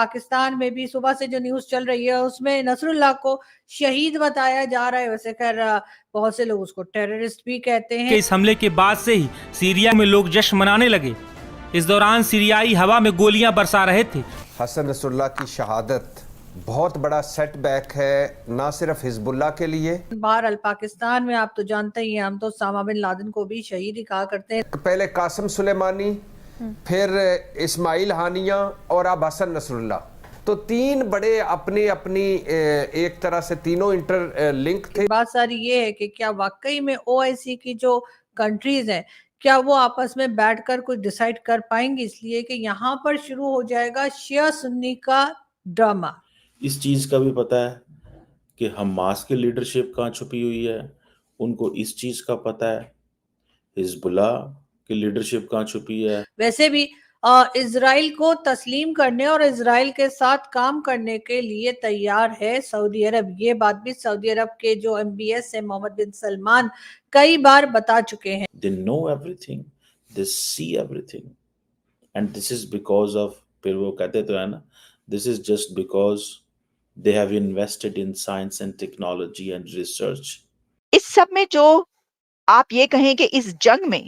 پاکستان میں بھی صبح سے جو نیوز چل رہی ہے اس میں نصر اللہ کو شہید بتایا جا رہا ہے. ویسے خیر بہت سے لوگ اس کو ٹیررسٹ بھی کہتے ہیں. اس حملے کے بعد سے ہی سیریا میں لوگ جشن منانے لگے. اس دوران سیریائی ہوا میں گولیاں برسا رہے تھے. حسن نصر اللہ کی شہادت بہت بڑا سیٹ بیک ہے نہ صرف حزب اللہ کے لیے. بہرحال پاکستان میں آپ تو جانتے ہی ہیں, ہم تو اسامہ بن لادن کو بھی شہید ہی کہا کرتے ہیں. پہلے قاسم سلیمانی, پھر اسماعیل ہانیہ اور اب حسن نصر اللہ, تو تین بڑے اپنی ایک طرح سے تینوں انٹر لنک تھے. بات ساری یہ ہے کہ کیا واقعی میں او آئی سی کی جو کنٹریز ہیں کیا وہ آپس میں بیٹھ کر کچھ ڈیسائیڈ کر پائیں گی, اس لیے کہ یہاں پر شروع ہو جائے گا شیعہ سنی کا ڈرامہ. اس چیز کا بھی پتہ ہے کہ حماس کی لیڈرشپ کہاں چھپی ہوئی ہے, ان کو اس چیز کا پتہ ہے حزب اللہ کی لیڈرشپ کہاں چھپی ہے. ویسے بھی اسرائیل کو تسلیم کرنے اور اسرائیل کے ساتھ کام کرنے کے لیے تیار ہے سعودی عرب. یہ بات بھی سعودی عرب کے جو MBS ہے محمد بن سلمان کئی بار بتا چکے ہیں. They know everything, they see everything, and this is because of, پھر وہ کہتے تو ہے نا, this is just because they have invested in science and technology and research. اس سب میں جو آپ یہ کہیں کہ اس جنگ میں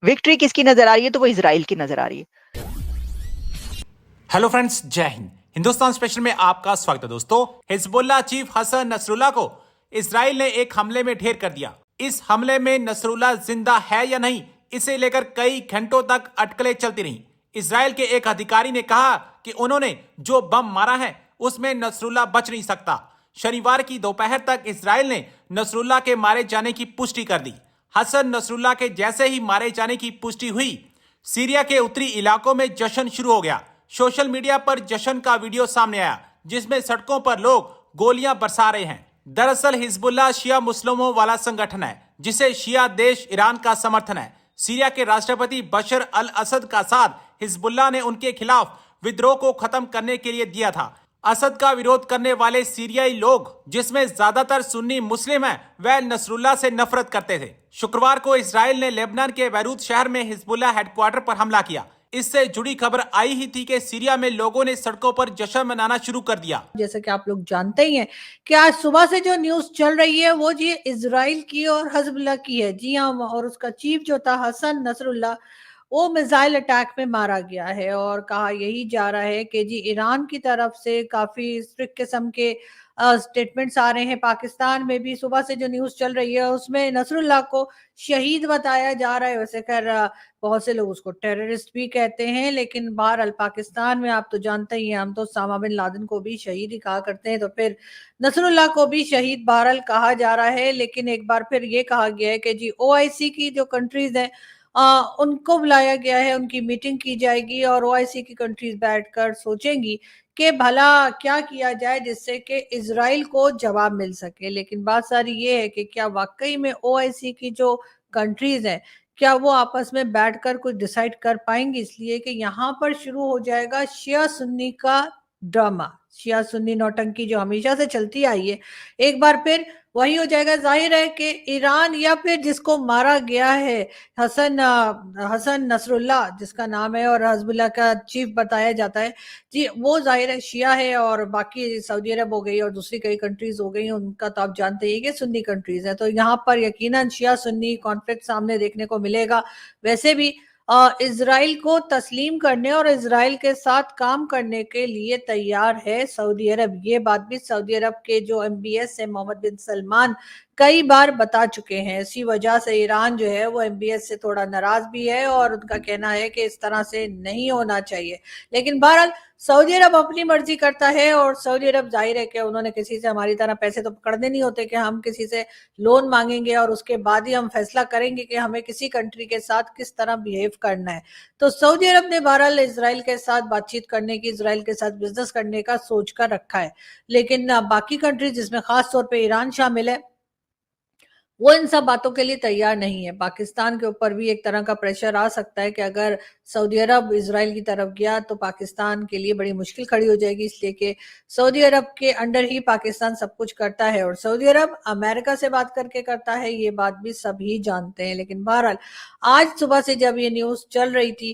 وکٹری کس کی نظر آ رہی ہے تو وہ اسرائیل کی نظر آ رہی ہے. ہیلو فرینڈز, جے ہند. ہندوستان اسپیشل میں آپ کا سواگت ہے دوستو. حزب اللہ چیف حسن نصر اللہ کو اسرائیل نے ایک حملے میں ڈھیر کر دیا. اس حملے میں نصر اللہ زندہ ہے یا نہیں, اسے لے کر کئی گھنٹوں تک اٹکلیں چلتی رہیں. اسرائیل کے ایک ادھیکاری نے کہا کہ انہوں نے جو بم مارا ہے اس میں نصر اللہ بچ نہیں سکتا. شنیوار کی دوپہر تک اسرائیل نے نصر اللہ کے مارے جانے کی پشٹی کر دی. حسن نصر اللہ کے جیسے ہی مارے جانے کی پشٹی ہوئی, سیریا کے اتری علاقوں میں جشن شروع ہو گیا. سوشل میڈیا پر جشن کا ویڈیو سامنے آیا جس میں سڑکوں پر لوگ گولیاں برسا رہے ہیں. دراصل حزب اللہ شیعہ مسلموں والا سنگٹھن ہے جسے شیعہ دیش ایران کا سمرتھن ہے. سیریا کے راشٹرپتی بشر الاسد کا ساتھ حزب اللہ نے ان کے خلاف ودروہ کو ختم کرنے کے لیے دیا تھا. اسد کا ویرودھ کرنے والے سیریائی لوگ جس میں زیادہ تر سنی مسلم ہیں وہ نصر اللہ سے نفرت کرتے تھے. شکروار کو اسرائیل نے لیبنان کے بیروت شہر میں حزب اللہ ہیڈ کوارٹر پر حملہ کیا. اس سے جڑی خبر آئی ہی تھی کہ سیریا میں لوگوں نے سڑکوں پر جشن منانا شروع کر دیا. جیسا کہ آپ لوگ جانتے ہی ہیں کہ آج صبح سے جو نیوز چل رہی ہے وہ جی اسرائیل کی اور حزب اللہ کی ہے. جی ہاں, اور اس کا چیف جو تھا حسن نصر اللہ وہ میزائل اٹیک میں مارا گیا ہے, اور کہا یہی جا رہا ہے کہ جی ایران کی طرف سے کافی اسٹرکٹ قسم کے سٹیٹمنٹس آ رہے ہیں. پاکستان میں بھی صبح سے جو نیوز چل رہی ہے اس میں نصر اللہ کو شہید بتایا جا رہا ہے. ویسے خیر بہت سے لوگ اس کو ٹیررسٹ بھی کہتے ہیں, لیکن بہرحال پاکستان میں آپ تو جانتے ہی ہیں, ہم تو اسامہ بن لادن کو بھی شہید ہی کہا کرتے ہیں, تو پھر نصر اللہ کو بھی شہید بہرحال کہا جا رہا ہے. لیکن ایک بار پھر یہ کہا گیا ہے کہ جی OIC کی جو کنٹریز ہیں ان کو بلایا گیا ہے, ان کی میٹنگ کی جائے گی اور OIC کی کنٹریز بیٹھ کر سوچیں گی کہ بھلا کیا کیا جائے جس سے کہ اسرائیل کو جواب مل سکے. لیکن بات ساری یہ ہے کہ کیا واقعی میں OIC کی جو کنٹریز ہیں کیا وہ آپس میں بیٹھ کر کچھ ڈیسائیڈ کر پائیں گی, اس لیے کہ یہاں پر شروع ہو جائے گا شیعہ سنی کا ڈرامہ. شیعہ سنی نوٹنکی جو ہمیشہ سے چلتی آئی ہے ایک بار پھر وہی ہو جائے گا. ظاہر ہے کہ ایران یا پھر جس کو مارا گیا ہے حسن نصر اللہ جس کا نام ہے اور حزب اللہ کا چیف بتایا جاتا ہے, جی وہ ظاہر ہے شیعہ ہے, اور باقی سعودی عرب ہو گئی اور دوسری کئی کنٹریز ہو گئی ان کا تو آپ جانتے ہی کہ سنی کنٹریز ہیں, تو یہاں پر یقیناً شیعہ سنی کانفلکٹ سامنے دیکھنے کو ملے گا. ویسے بھی اسرائیل کو تسلیم کرنے اور اسرائیل کے ساتھ کام کرنے کے لیے تیار ہے سعودی عرب. یہ بات بھی سعودی عرب کے جو MBS ہے محمد بن سلمان کئی بار بتا چکے ہیں. اسی وجہ سے ایران جو ہے وہ MBS سے تھوڑا ناراض بھی ہے اور ان کا کہنا ہے کہ اس طرح سے نہیں ہونا چاہیے. لیکن بہرحال سعودی عرب اپنی مرضی کرتا ہے, اور سعودی عرب ظاہر ہے کہ انہوں نے کسی سے ہماری طرح پیسے تو پکڑنے نہیں ہوتے کہ ہم کسی سے لون مانگیں گے اور اس کے بعد ہی ہم فیصلہ کریں گے کہ ہمیں کسی کنٹری کے ساتھ کس طرح بیہیو کرنا ہے. تو سعودی عرب نے بہرحال اسرائیل کے ساتھ بات چیت کرنے کی, اسرائیل کے ساتھ بزنس کرنے کا سوچ کر رکھا ہے. لیکن باقی کنٹریز جس میں خاص طور پہ ایران شامل ہے وہ ان سب باتوں کے لیے تیار نہیں ہے. پاکستان کے اوپر بھی ایک طرح کا پریشر آ سکتا ہے کہ اگر سعودی عرب اسرائیل کی طرف گیا تو پاکستان کے لیے بڑی مشکل کھڑی ہو جائے گی, اس لیے کہ سعودی عرب کے انڈر ہی پاکستان سب کچھ کرتا ہے اور سعودی عرب امریکہ سے بات کر کے کرتا ہے. یہ بات بھی سب ہی جانتے ہیں. لیکن بہرحال آج صبح سے جب یہ نیوز چل رہی تھی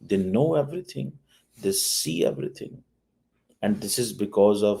They know everything, they see everything, and this is because of,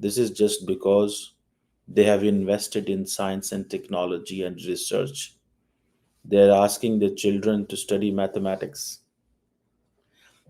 this is just because they have invested in science and technology and research. They are asking their children to study mathematics.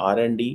R&D